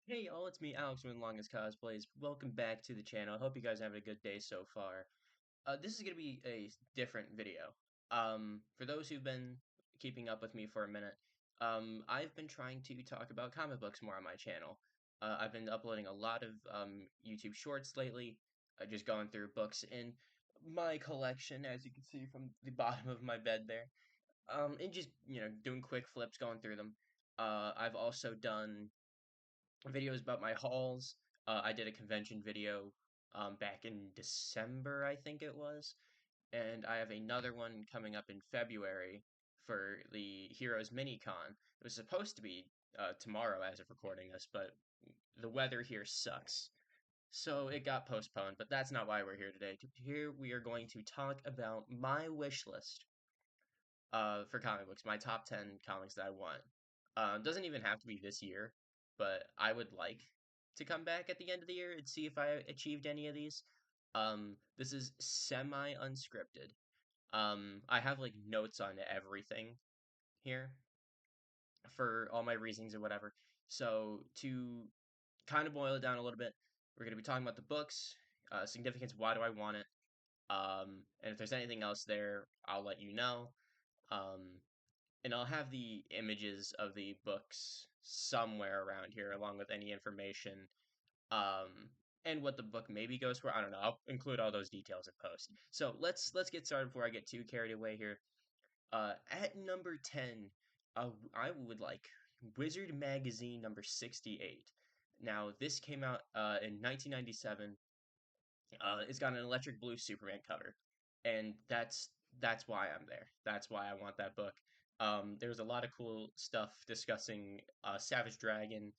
Hey y'all, it's me, Alex with Longest Cosplays. Welcome back to the channel. I hope you guys are having a good day so far. This is going to be a different video. For those who've been keeping up with me for a minute, I've been trying to talk about comic books more on my channel. I've been uploading a lot of YouTube shorts lately, just going through books in my collection, as you can see from the bottom of my bed there. And just, doing quick flips, going through them. I've also done videos about my hauls. I did a convention video back in December, I think it was, and I have another one coming up in February for the Heroes Minicon. It was supposed to be tomorrow as of recording this, but the weather here sucks. So it got postponed, but that's not why we're here today. Here we are going to talk about my wish list for comic books, my top 10 comics that I want. Doesn't even have to be this year, but I would like to come back at the end of the year and see if I achieved any of these. This is semi unscripted. I have like notes on everything here for all my reasonings and whatever. So to kind of boil it down a little bit, we're going to be talking about the books, significance, why do I want it, and if there's anything else there, I'll let you know. Um, and I'll have the images of the books somewhere around here, along with any information, um, and what the book maybe goes for. I don't know. I'll include all those details in post. So let's get started before I get too carried away here. At number 10, I would like Wizard Magazine number 68. Now this came out in 1997. It's got an electric blue Superman cover, and that's why I'm there. That's why I want that book. There's a lot of cool stuff discussing Savage Dragon,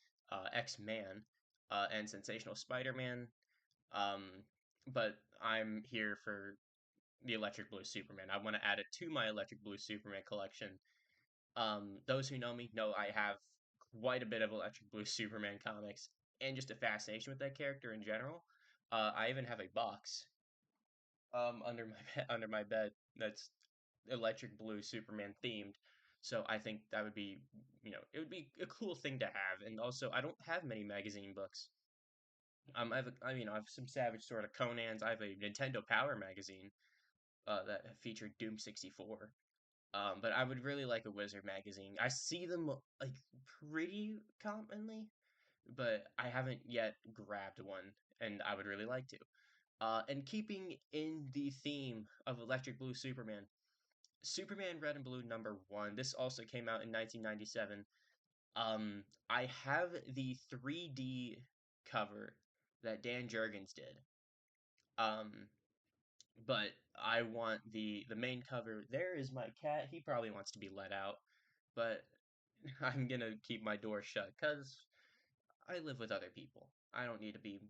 X-Man, and Sensational Spider-Man. Um, but I'm here for the electric blue Superman. I want to add it to my electric blue Superman collection. Those who know me know I have quite a bit of electric blue Superman comics and just a fascination with that character in general. I even have a box under my under my bed that's electric blue Superman themed. So I think that would be, it would be a cool thing to have. And also, I don't have many magazine books. I have some Savage sort of Conan's. I have a Nintendo Power magazine that featured Doom 64. But I would really like a Wizard magazine. I see them like pretty commonly, but I haven't yet grabbed one, and I would really like to. And keeping in the theme of Electric Blue Superman, Superman Red and Blue #1. This also came out in 1997. I have the 3D cover that Dan Jurgens did. Um, but I want the main cover. There is my cat. He probably wants to be let out, but I'm gonna keep my door shut because I live with other people. I don't need to be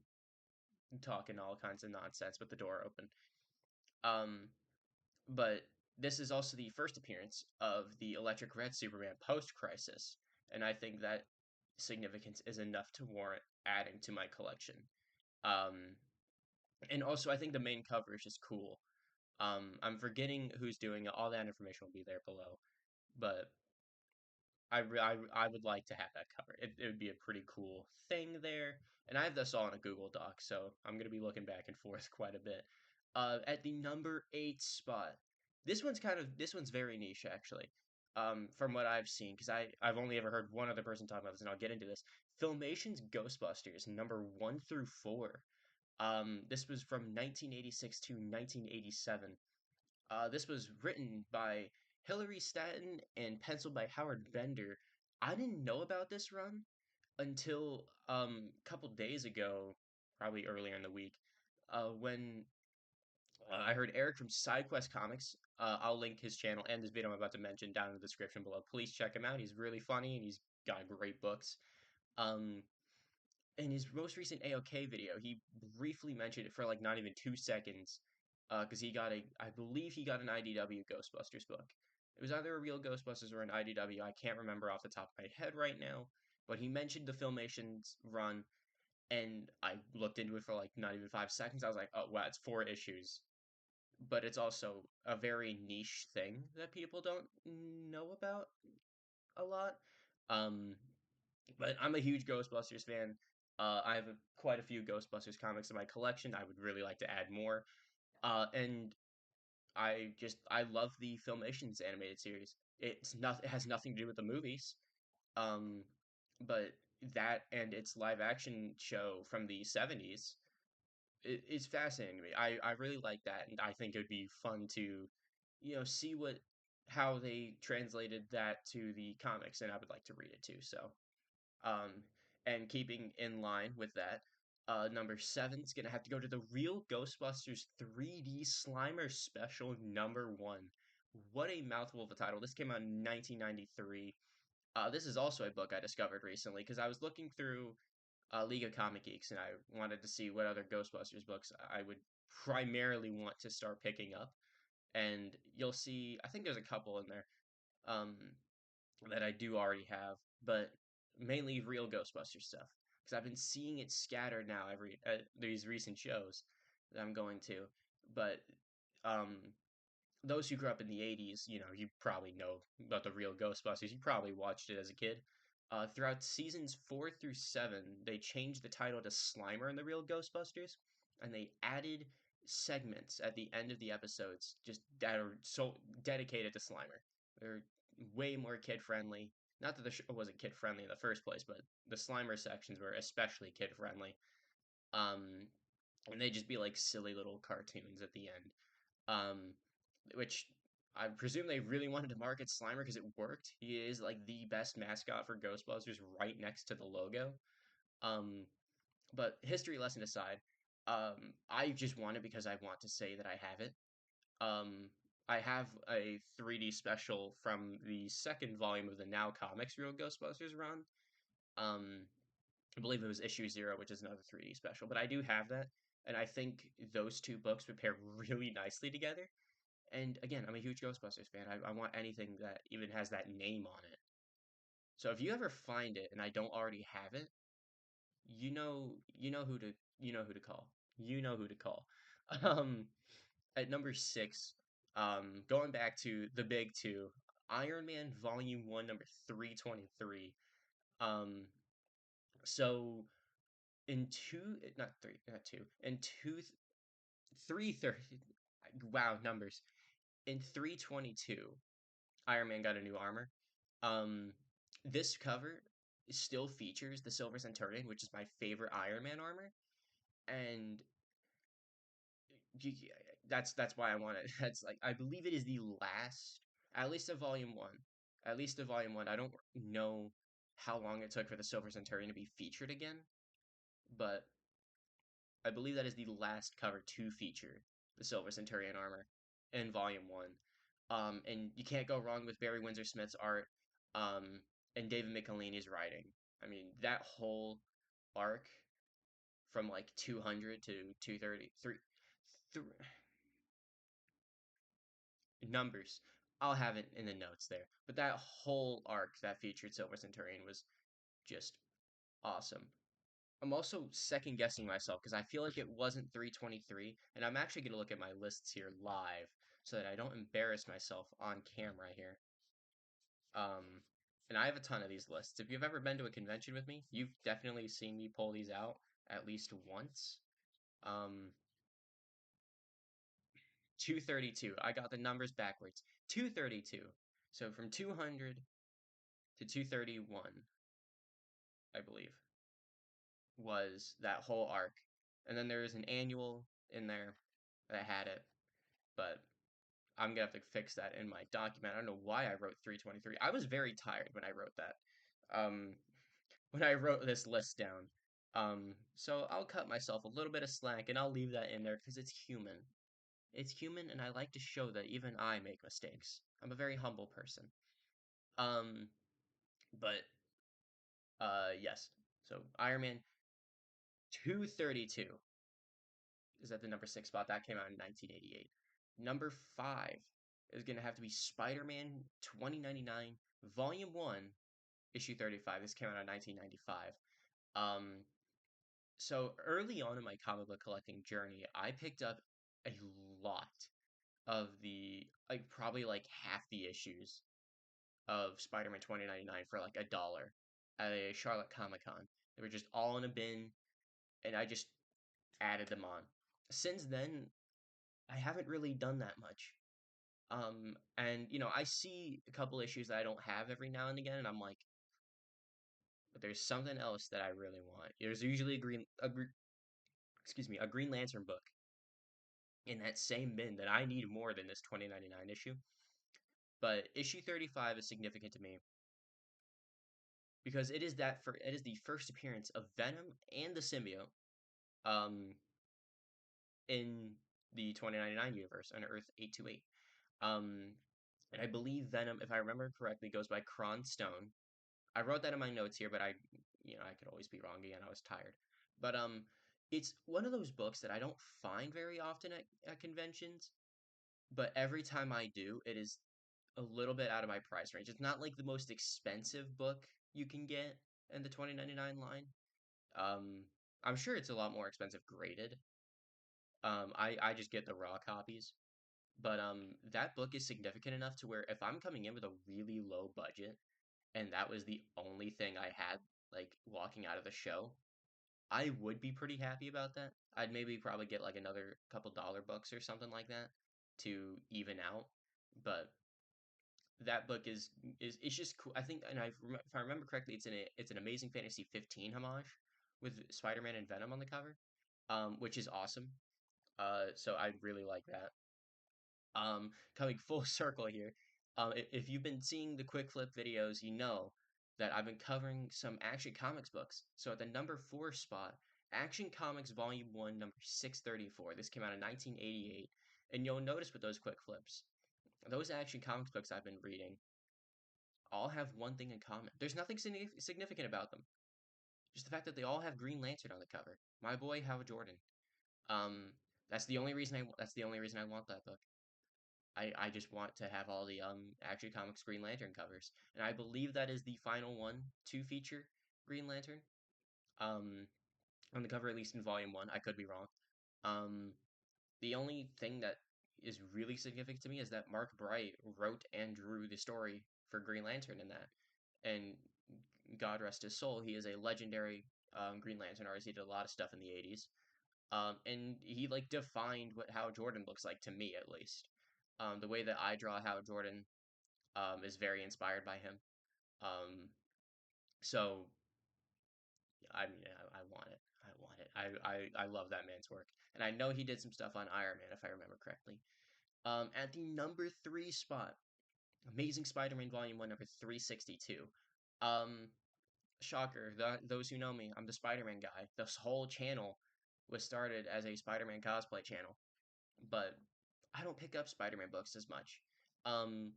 talking all kinds of nonsense with the door open. Um, but this is also the first appearance of the Electric Red Superman post Crisis, and I think that significance is enough to warrant adding to my collection. Um, and also, I think the main cover is just cool. I'm forgetting who's doing it. All that information will be there below, but I would like to have that cover. It would be a pretty cool thing there. And I have this all in a Google Doc, so I'm going to be looking back and forth quite a bit. At the number 8 spot, this one's very niche actually. From what I've seen, because I've only ever heard one other person talk about this, and I'll get into this. Filmation's Ghostbusters number 1 through 4. This was from 1986 to 1987. This was written by Hilary Stanton and penciled by Howard Bender. I didn't know about this run until a couple days ago, probably earlier in the week, when I heard Eric from SideQuest Comics. I'll link his channel and this video I'm about to mention down in the description below. Please check him out. He's really funny and he's got great books. Um, in his most recent AOK video, he briefly mentioned it for like not even 2 seconds, because I believe he got an IDW Ghostbusters book. It was either a real Ghostbusters or an IDW. I can't remember off the top of my head right now, but he mentioned the Filmations run, and I looked into it for like not even 5 seconds. I was like, oh wow, it's 4 issues, but it's also a very niche thing that people don't know about a lot. Um, But I'm a huge Ghostbusters fan. I have quite a few Ghostbusters comics in my collection. I would really like to add more. And I love the Filmations animated series. It has nothing to do with the movies. Um, but that and its live action show from the 70s, it's fascinating to me. I really like that, and I think it would be fun to, see how they translated that to the comics, and I would like to read it too. So, um, and keeping in line with that, number seven's gonna have to go to the Real Ghostbusters 3D Slimer Special number one. What a mouthful of a title! This came out in 1993. This is also a book I discovered recently because I was looking through League of Comic Geeks and I wanted to see what other Ghostbusters books I would primarily want to start picking up. And you'll see, I think there's a couple in there. Um, that I do already have, but mainly real Ghostbuster stuff because I've been seeing it scattered now every these recent shows that I'm going to. But um, those who grew up in the '80s, you probably know about the real Ghostbusters. You probably watched it as a kid. Throughout seasons 4 through 7, they changed the title to Slimer and the Real Ghostbusters, and they added segments at the end of the episodes just that are so dedicated to Slimer. They're way more kid friendly. Not that the show wasn't kid friendly in the first place, but the Slimer sections were especially kid friendly. Um, and they just be like silly little cartoons at the end. Um, which I presume they really wanted to market Slimer because it worked. He is like the best mascot for Ghostbusters right next to the logo. Um, but history lesson aside, I just want it because I want to say that I have it. Um, I have a 3D special from the second volume of the Now Comics Real Ghostbusters run. Um, I believe it was issue 0, which is another 3D special, but I do have that, and I think those two books would pair really nicely together. And again, I'm a huge Ghostbusters fan. I want anything that even has that name on it. So if you ever find it and I don't already have it, you know who to you know who to call. You know who to call. Um, at number 6, going back to the big two, Iron Man Volume 1, number 323. Um, so in not three, not two, in 330, wow, numbers. In 322, Iron Man got a new armor. Um, this cover still features the Silver Centurion, which is my favorite Iron Man armor, and that's why I want it. That's like I believe it is the last, at least of Volume One, at least of Volume One. I don't know how long it took for the Silver Centurion to be featured again, but I believe that is the last cover to feature the Silver Centurion armor in Volume One. And you can't go wrong with Barry Windsor Smith's art, um, and David Michelinie's writing. I mean, that whole arc from like 200 to 233 numbers. I'll have it in the notes there. But that whole arc that featured Silver Centurion was just awesome. I'm also second guessing myself because I feel like it wasn't 323, and I'm actually going to look at my lists here live so that I don't embarrass myself on camera here. Um, and I have a ton of these lists. If you've ever been to a convention with me, you've definitely seen me pull these out at least once. Um, 232. I got the numbers backwards. 232. So from 200 to 231, I believe, was that whole arc. And then there was an annual in there that had it, but I'm gonna have to fix that in my document. I don't know why I wrote 323. I was very tired when I wrote that. Um, when I wrote this list down. So I'll cut myself a little bit of slack and I'll leave that in there because it's human. It's human, and I like to show that even I make mistakes. I'm a very humble person. Um, but yes. So Iron Man 232 is at the number 6 spot. That came out in 1988. Number 5 is gonna have to be Spider-Man 2099 Volume 1, Issue 35. This came out in 1995. Um, so early on in my comic book collecting journey, I picked up a lot of the like probably like half the issues of Spider-Man 2099 for like $1. at a Charlotte Comic Con. They were just all in a bin, and I just added them on. Since then, I haven't really done that much. And I see a couple issues that I don't have every now and again, and I'm like, but there's something else that I really want. There's usually a Green Lantern book in that same bin that I need more than this 2099 issue. But issue 35 is significant to me because it is the first appearance of Venom and the symbiote um in the 2099 universe on Earth 828. Um and I believe Venom, if I remember correctly, goes by Kron Stone. I wrote that in my notes here, but I could always be wrong again. I was tired. But it's one of those books that I don't find very often at conventions, but every time I do, it is a little bit out of my price range. It's not like the most expensive book you can get in the 2099 line. Um, I'm sure it's a lot more expensive graded. I just get the raw copies. But that book is significant enough to where if I'm coming in with a really low budget and that was the only thing I had like walking out of the show, I would be pretty happy about that. I'd maybe probably get like another couple dollar books or something like that to even out. But that book is it's just cool. I think, and if I remember correctly, it's an Amazing Fantasy 15 homage with Spider-Man and Venom on the cover, which is awesome. So I really like that. Coming full circle here, if you've been seeing the quick flip videos, you know that I've been covering some Action Comics books. So at the number 4 spot, Action Comics Volume 1, number 634. This came out in 1988. And you'll notice with those quick flips, those Action Comics books I've been reading all have one thing in common. There's nothing significant about them. Just the fact that they all have Green Lantern on the cover. My boy Hal Jordan. Um, that's the only reason I want that book. I just want to have all the Action Comics Green Lantern covers, and I believe that is the final one to feature Green Lantern. Um, on the cover, at least in Volume One. I could be wrong. Um, the only thing that is really significant to me is that Mark Bright wrote and drew the story for Green Lantern in that, and God rest his soul, he is a legendary Green Lantern artist. He did a lot of stuff in the '80s. And he like defined what Hal Jordan looks like to me at least. The way that I draw Hal Jordan is very inspired by him. Um, so I mean, I want it. I want it. I love that man's work, and I know he did some stuff on Iron Man if I remember correctly. At the number 3 spot, Amazing Spider-Man Volume 1, number 362. Um, Shocker. Those who know me, I'm the Spider-Man guy. This whole channel was started as a Spider-Man cosplay channel, but I don't pick up Spider-Man books as much. Um,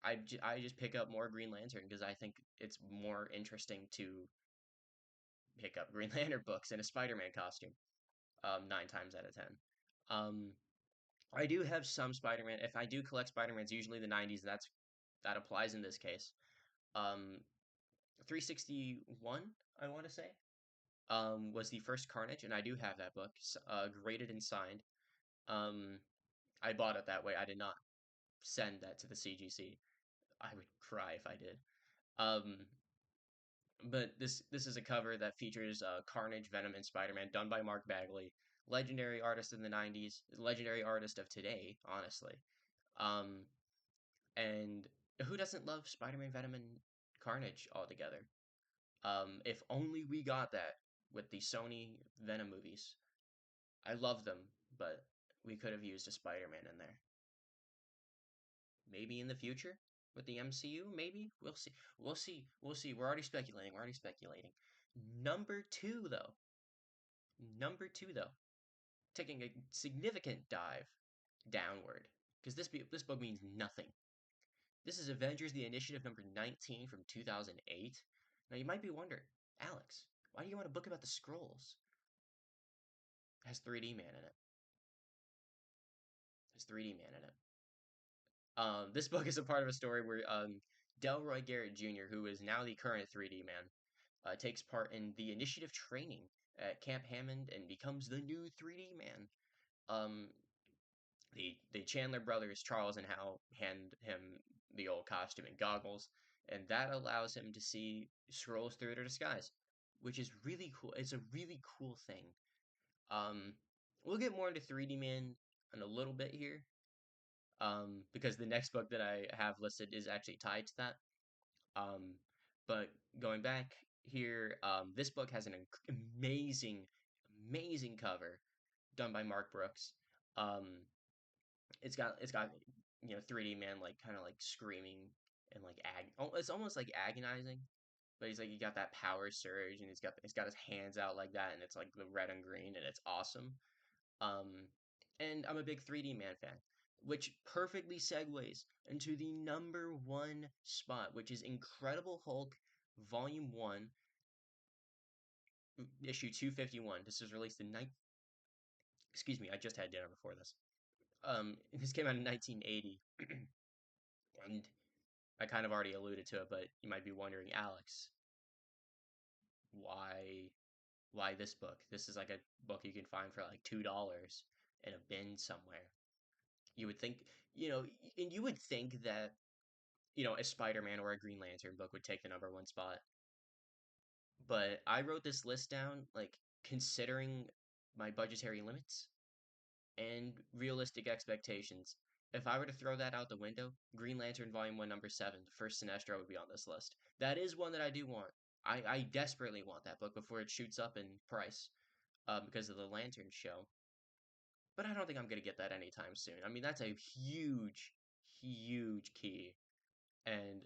I just pick up more Green Lantern because I think it's more interesting to pick up Green Lantern books in a Spider-Man costume. 9 times out of 10. Um, I do have some Spider-Man. If I do collect Spider-Mans, usually the '90s. That applies in this case. 361, I want to say, was the first Carnage, and I do have that book, graded and signed. Um, I bought it that way. I did not send that to the CGC. I would cry if I did. Um, but this is a cover that features Carnage, Venom, and Spider-Man, done by Mark Bagley, legendary artist in the '90s, legendary artist of today, honestly. Um, and who doesn't love Spider-Man, Venom, and Carnage all together? If only we got that with the Sony Venom movies. I love them, but we could have used a Spider-Man in there. Maybe in the future with the MCU, maybe we'll see. We'll see. We'll see. We're already speculating. We're already speculating. Number two, though. Number two, though, taking a significant dive downward because this book means nothing. This is Avengers: The Initiative number 19 from 2008. Now you might be wondering, Alex, why do you want a book about the scrolls? It has 3D Man in it. There's 3D Man in it. This book is a part of a story where Delroy Garrett Jr., who is now the current 3D Man, takes part in the initiative training at Camp Hammond and becomes the new 3D Man. Um, the Chandler brothers, Charles and Hal, hand him the old costume and goggles, and that allows him to see scrolls through their disguise, which is really cool. It's a really cool thing. Um, we'll get more into 3D Man in a little bit here, because the next book that I have listed is actually tied to that. Um, but going back here, this book has an amazing, amazing cover done by Mark Brooks. Um, it's got 3D Man like kind of like screaming and like it's almost like agonizing, but he's like he got that power surge and he's got his hands out like that and it's like the red and green and it's awesome. And I'm a big 3D Man fan, which perfectly segues into the number one spot, which is Incredible Hulk Volume 1, issue 251. This was released in excuse me, I just had dinner before this. This came out in 1980, and I kind of already alluded to it, but you might be wondering, Alex, why why this book? This is like a book you can find for like $2 in a bin somewhere. You would think, and you would think that, a Spider-Man or a Green Lantern book would take the number one spot. But I wrote this list down, like, considering my budgetary limits and realistic expectations. If I were to throw that out the window, Green Lantern Volume 1, Number 7, the first Sinestro would be on this list. That is one that I do want. I desperately want that book before it shoots up in price, because of the Lantern show. But I don't think I'm going to get that anytime soon. I mean, that's a huge, huge key. And,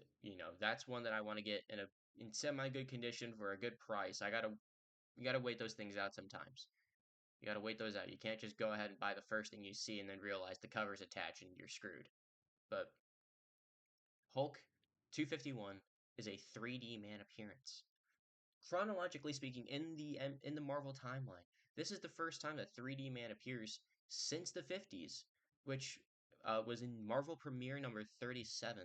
that's one that I want to get in semi good condition for a good price. You gotta wait those things out sometimes. You gotta wait those out. You can't just go ahead and buy the first thing you see and then realize the cover's attached and you're screwed. But Hulk 251 is a 3D Man appearance. Chronologically speaking, in the Marvel timeline, this is the first time that 3D Man appears since the 50s, which was in Marvel Premiere number 37.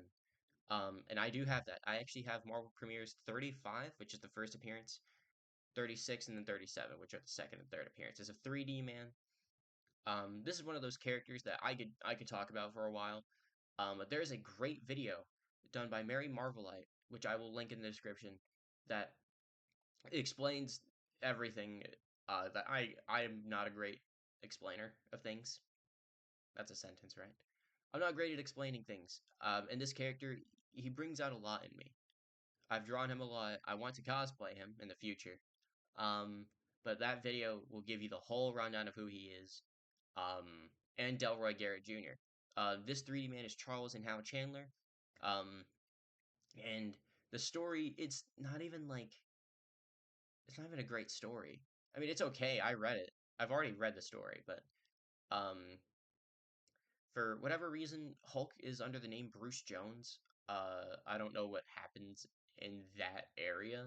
And I do have that. I actually have Marvel Premieres 35, which is the first appearance, 36, and then 37, which are the second and third appearances of 3D Man. This is one of those characters that I could talk about for a while. But there's a great video done by Mary Marvelite, which I will link in the description, that explains everything. That I am not a great explainer of things. That's a sentence, right? I'm not great at explaining things. And this character, he brings out a lot in me. I've drawn him a lot. I want to cosplay him in the future. Um, but that video will give you the whole rundown of who he is. And Delroy Garrett Jr. This 3D Man is Charles and Hal Chandler. Um, and the story, it's not even a great story. I mean, it's okay. I read it. I've already read the story, but um, for whatever reason, Hulk is under the name Bruce Jones. I don't know what happens in that area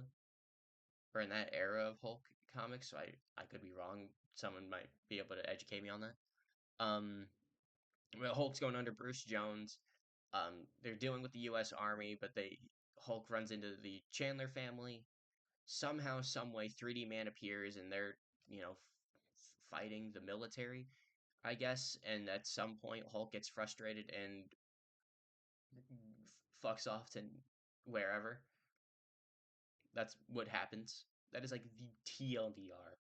or in that era of Hulk comics, so I could be wrong. Someone might be able to educate me on that. Um, well, Hulk's going under Bruce Jones. They're dealing with the U.S. Army, but Hulk runs into the Chandler family. Somehow, some way, 3D Man appears, and they're fighting the military, I guess. And at some point, Hulk gets frustrated and fucks off to wherever. That's what happens. That is like the TLDR.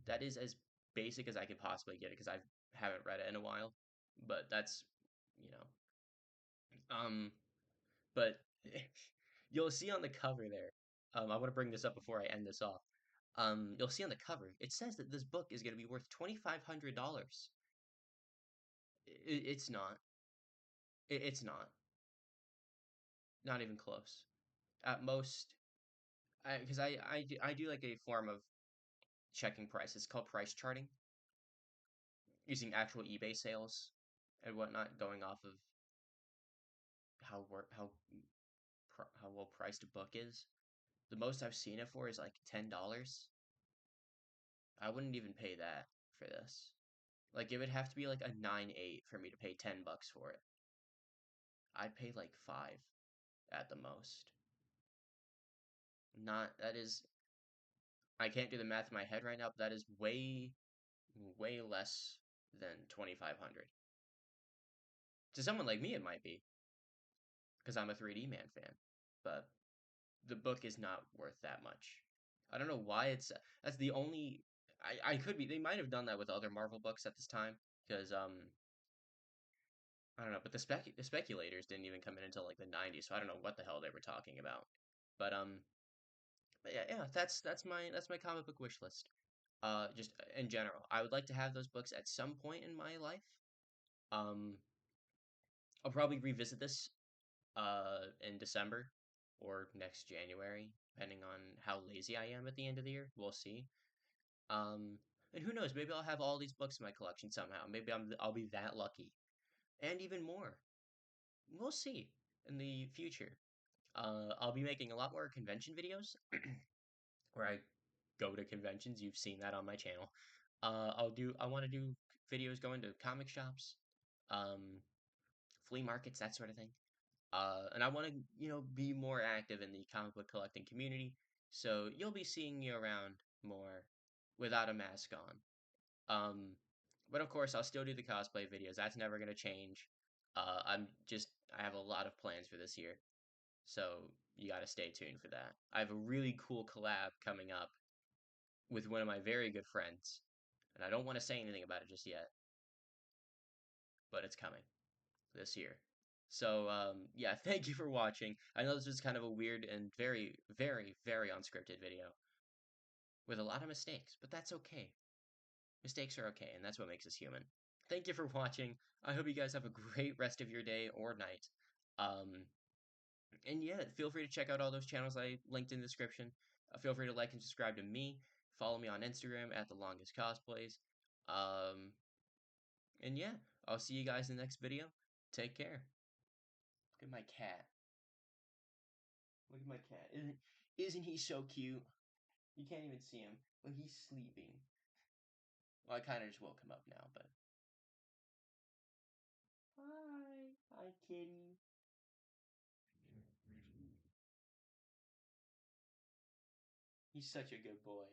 That is as basic as I could possibly get it because I haven't read it in a while. But that's you know. But you'll see on the cover there. I want to bring this up before I end this off. You'll see on the cover it says that this book is going to be worth $2,500. It's not. It's not. Not even close. At most, because I do like a form of checking prices called price charting, using actual eBay sales and whatnot, going off of how how how well priced a book is. The most I've seen it for is like $10. I wouldn't even pay that for this. Like it would have to be like a 9.8 for me to pay $10 for it. I'd pay like 5 at the most. Not that is I can't do the math in my head right now, but that is way way less than 2,500. To someone like me it might be, because I'm a 3D Man fan. But the book is not worth that much. I don't know why it's that's the only I could be they might have done that with other Marvel books at this time because I don't know, but the speculators didn't even come in until like the 90s, so I don't know what the hell they were talking about. But yeah, that's my comic book wish list. Just in general, I would like to have those books at some point in my life. Um, I'll probably revisit this in December or next January, depending on how lazy I am at the end of the year. We'll see. Um, and who knows? Maybe I'll have all these books in my collection somehow. Maybe I'll be that lucky, and even more. We'll see in the future. I'll be making a lot more convention videos where I go to conventions. You've seen that on my channel. I want to do videos going to comic shops, um, flea markets, that sort of thing. And I want to, be more active in the comic book collecting community. So you'll be seeing me around more without a mask on. Um, but of course, I'll still do the cosplay videos. That's never gonna change. I have a lot of plans for this year, so you got to stay tuned for that. I have a really cool collab coming up with one of my very good friends, and I don't want to say anything about it just yet, but it's coming this year. So, yeah, thank you for watching. I know this was kind of a weird and very, very, very unscripted video with a lot of mistakes, but that's okay. Mistakes are okay, and that's what makes us human. Thank you for watching. I hope you guys have a great rest of your day or night. Um, and yeah, feel free to check out all those channels I linked in the description. Feel free to like and subscribe to me. Follow me on Instagram at the longest cosplays. Um, and yeah, I'll see you guys in the next video. Take care. Look at my cat. Look at my cat. Isn't he so cute? You can't even see him, but he's sleeping. Well, I kind of just woke him up now, but hi, hi, kitty. He's such a good boy.